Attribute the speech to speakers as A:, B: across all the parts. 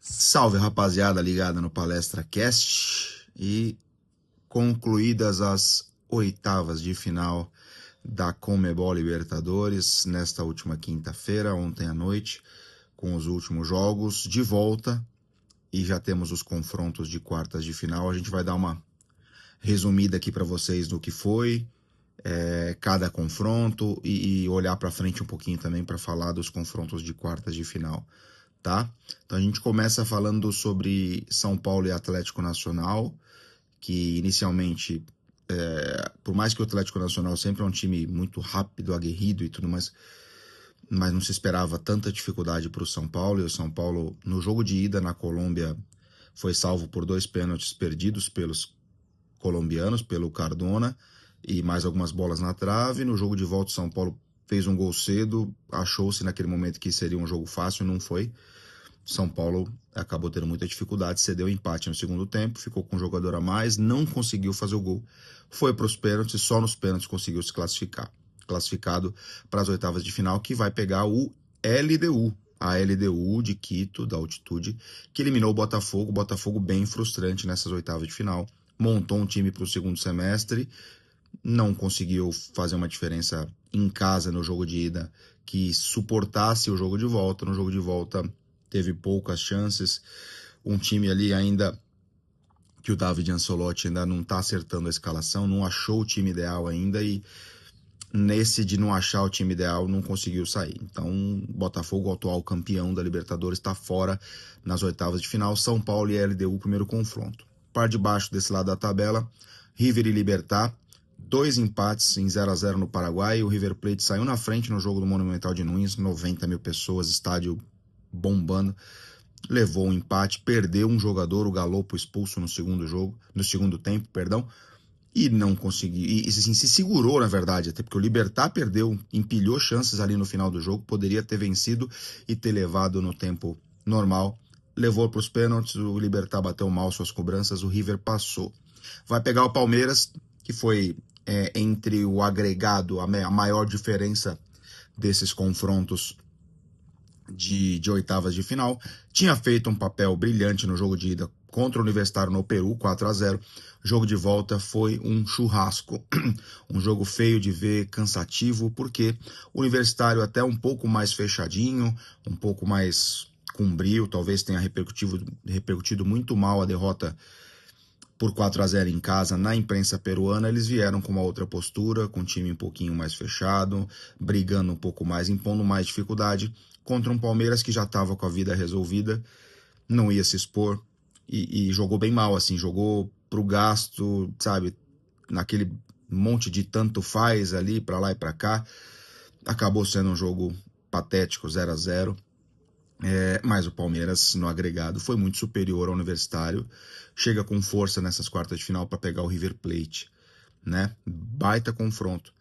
A: Salve, rapaziada ligada no Palestra Cast, e concluídas as oitavas de final da Conmebol Libertadores nesta última quinta-feira, ontem à noite, com os últimos jogos de volta, e já temos os confrontos de quartas de final. A gente vai dar uma resumida aqui para vocês do que foi cada confronto e olhar para frente um pouquinho também para falar dos confrontos de quartas de final. Tá? Então a gente começa falando sobre São Paulo e Atlético Nacional, que inicialmente, por mais que o Atlético Nacional sempre é um time muito rápido, aguerrido e tudo mais, mas não se esperava tanta dificuldade para o São Paulo, e o São Paulo, no jogo de ida na Colômbia, foi salvo por 2 pênaltis perdidos pelos colombianos, pelo Cardona, e mais algumas bolas na trave. No jogo de volta, o São Paulo fez um gol cedo, achou-se naquele momento que seria um jogo fácil, não foi. São Paulo acabou tendo muita dificuldade, cedeu o empate no segundo tempo, ficou com um jogador a mais, não conseguiu fazer o gol, foi para os pênaltis, só nos pênaltis conseguiu se classificar. Classificado para as oitavas de final, que vai pegar o LDU, a LDU de Quito, da altitude, que eliminou o Botafogo bem frustrante nessas oitavas de final, montou um time para o segundo semestre, não conseguiu fazer uma diferença em casa no jogo de ida que suportasse o jogo de volta. No jogo de volta teve poucas chances, um time ali ainda que o David Ancelotti ainda não está acertando a escalação, não achou o time ideal ainda, e nesse de não achar o time ideal não conseguiu sair. Então, Botafogo, o atual campeão da Libertadores, está fora nas oitavas de final. São Paulo e LDU, primeiro confronto. Par de baixo desse lado da tabela, River e Libertad, 2 empates em 0-0 no Paraguai. O River Plate saiu na frente no jogo do Monumental de Nunes, 90 mil pessoas, estádio bombando, levou um empate, perdeu um jogador, o Galopo, expulso no segundo tempo, e não conseguiu, e assim, se segurou, na verdade, até porque o Libertad perdeu, empilhou chances ali no final do jogo, poderia ter vencido e ter levado no tempo normal, levou para os pênaltis, o Libertad bateu mal suas cobranças, o River passou. Vai pegar o Palmeiras, que foi entre o agregado, a maior diferença desses confrontos de oitavas de final, tinha feito um papel brilhante no jogo de ida contra o Universitário no Peru, 4-0. O jogo de volta foi um churrasco, um jogo feio de ver, cansativo, porque o Universitário até um pouco mais fechadinho, um pouco mais com brio, talvez tenha repercutido muito mal a derrota por 4-0 em casa na imprensa peruana. Eles vieram com uma outra postura, com um time um pouquinho mais fechado, brigando um pouco mais, impondo mais dificuldade contra um Palmeiras que já estava com a vida resolvida, não ia se expor e jogou bem mal, assim, jogou pro gasto, sabe, naquele monte de tanto faz ali, para lá e para cá. Acabou sendo um jogo patético, 0-0. Mas o Palmeiras, no agregado, foi muito superior ao Universitário. Chega com força nessas quartas de final para pegar o River Plate, né? Baita confronto,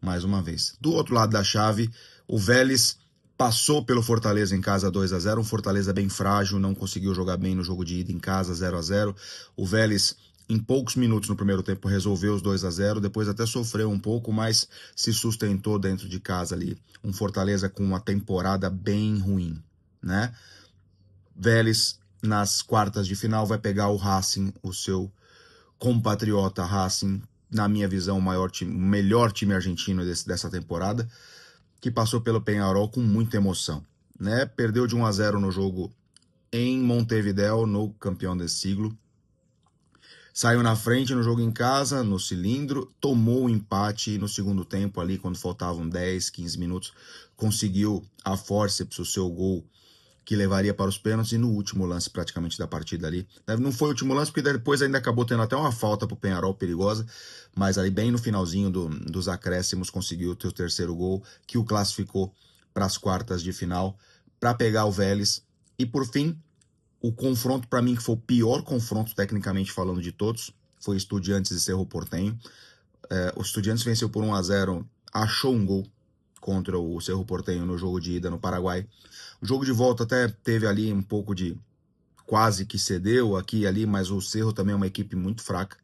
A: mais uma vez. Do outro lado da chave, o Vélez passou pelo Fortaleza em casa 2-0, um Fortaleza bem frágil, não conseguiu jogar bem no jogo de ida em casa 0-0. O Vélez, em poucos minutos no primeiro tempo, resolveu os 2-0, depois até sofreu um pouco, mas se sustentou dentro de casa ali. Um Fortaleza com uma temporada bem ruim, né? Vélez, nas quartas de final, vai pegar o Racing, o seu compatriota Racing, na minha visão, o melhor time argentino dessa temporada, que passou pelo Peñarol com muita emoção, né? Perdeu de 1-0 no jogo em Montevideo, no campeão desse siglo. Saiu na frente no jogo em casa, no cilindro, tomou o empate no segundo tempo ali, quando faltavam 10, 15 minutos, conseguiu a forceps, o seu gol que levaria para os pênaltis, e no último lance praticamente da partida ali. Não foi o último lance, porque depois ainda acabou tendo até uma falta para o Peñarol perigosa, mas ali bem no finalzinho dos acréscimos conseguiu ter o terceiro gol, que o classificou para as quartas de final, para pegar o Vélez. E por fim, o confronto para mim que foi o pior confronto tecnicamente falando de todos, foi Estudiantes e Cerro Porteño. O Estudiantes venceu por 1-0, achou um gol contra o Cerro Porteño no jogo de ida no Paraguai. O jogo de volta até teve ali um pouco de quase que cedeu aqui e ali, mas o Cerro também é uma equipe muito fraca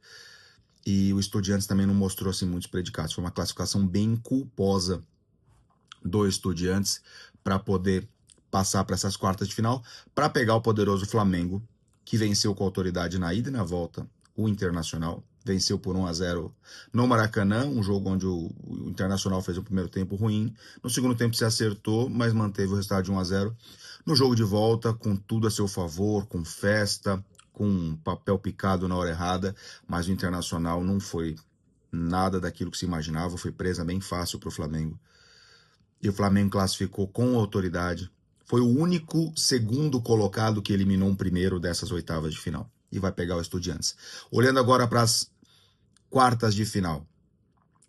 A: e o Estudiantes também não mostrou assim muitos predicados. Foi uma classificação bem culposa do Estudiantes para poder passar para essas quartas de final, para pegar o poderoso Flamengo, que venceu com autoridade na ida e na volta o Internacional, venceu por 1-0 no Maracanã, um jogo onde o Internacional fez o primeiro tempo ruim, no segundo tempo se acertou, mas manteve o resultado de 1-0. No jogo de volta, com tudo a seu favor, com festa, com papel picado na hora errada, mas o Internacional não foi nada daquilo que se imaginava, foi presa bem fácil para o Flamengo. E o Flamengo classificou com autoridade. Foi o único segundo colocado que eliminou um primeiro dessas oitavas de final. E vai pegar o Estudiantes. Olhando agora para as quartas de final.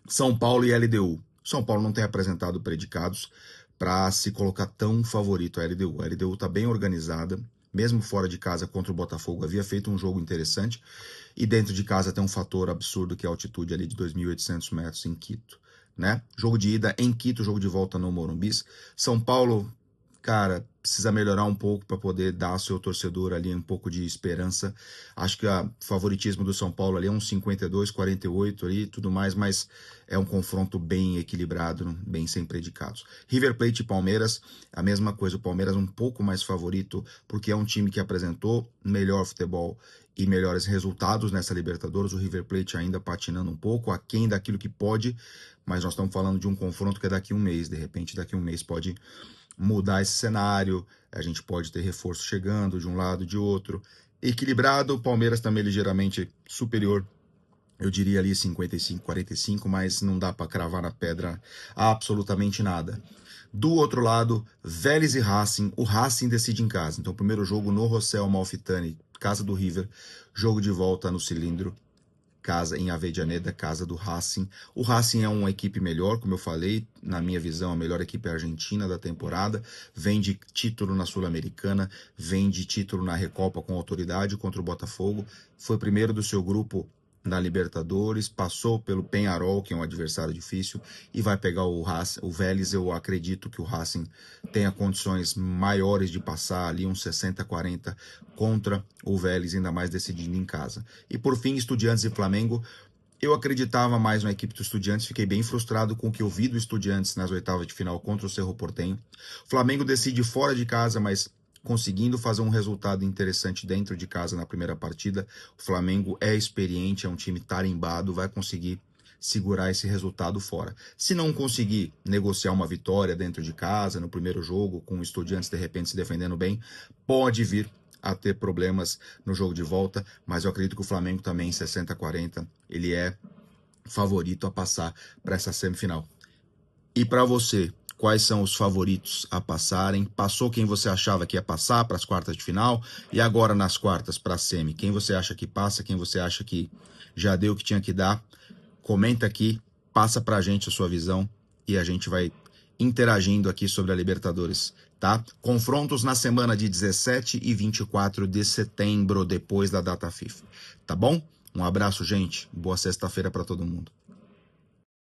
A: São Paulo e LDU. São Paulo não tem apresentado predicados para se colocar tão favorito a LDU. A LDU está bem organizada. Mesmo fora de casa contra o Botafogo, havia feito um jogo interessante. E dentro de casa tem um fator absurdo que é a altitude ali de 2.800 metros em Quito. Né? Jogo de ida em Quito, jogo de volta no Morumbi. São Paulo, cara, precisa melhorar um pouco para poder dar ao seu torcedor ali um pouco de esperança. Acho que o favoritismo do São Paulo ali é um 52-48 ali e tudo mais, mas é um confronto bem equilibrado, bem sem predicados. River Plate e Palmeiras, a mesma coisa. O Palmeiras um pouco mais favorito, porque é um time que apresentou melhor futebol e melhores resultados nessa Libertadores. O River Plate ainda patinando um pouco, aquém daquilo que pode, mas nós estamos falando de um confronto que é daqui a um mês. De repente, daqui a um mês pode mudar esse cenário, a gente pode ter reforço chegando de um lado, de outro. Equilibrado, o Palmeiras também ligeiramente superior, eu diria ali 55-45, mas não dá para cravar na pedra absolutamente nada. Do outro lado, Vélez e Racing, o Racing decide em casa. Então, primeiro jogo no José Amalfitani, casa do River, jogo de volta no Cilindro, casa em Avellaneda, casa do Racing. O Racing é uma equipe melhor, como eu falei, na minha visão, a melhor equipe argentina da temporada. Vem de título na Sul-Americana, vem de título na Recopa com autoridade contra o Botafogo. Foi primeiro do seu grupo na Libertadores, passou pelo Peñarol, que é um adversário difícil, e vai pegar o Racing, o Vélez. Eu acredito que o Racing tenha condições maiores de passar ali uns 60-40 contra o Vélez, ainda mais decidindo em casa. E por fim, Estudiantes e Flamengo. Eu acreditava mais na equipe do Estudiantes, fiquei bem frustrado com o que eu vi do Estudiantes nas oitavas de final contra o Cerro Porteño. O Flamengo decide fora de casa, mas conseguindo fazer um resultado interessante dentro de casa na primeira partida. O Flamengo é experiente, é um time tarimbado, vai conseguir segurar esse resultado fora. Se não conseguir negociar uma vitória dentro de casa, no primeiro jogo, com o Estudiantes de repente se defendendo bem, pode vir a ter problemas no jogo de volta, mas eu acredito que o Flamengo também, 60-40, ele é favorito a passar para essa semifinal. E para você, quais são os favoritos a passarem? Passou quem você achava que ia passar para as quartas de final? E agora nas quartas para a semi? Quem você acha que passa? Quem você acha que já deu o que tinha que dar? Comenta aqui, passa para a gente a sua visão e a gente vai interagindo aqui sobre a Libertadores, tá? Confrontos na semana de 17 e 24 de setembro, depois da data FIFA, tá bom? Um abraço, gente. Boa sexta-feira para todo mundo.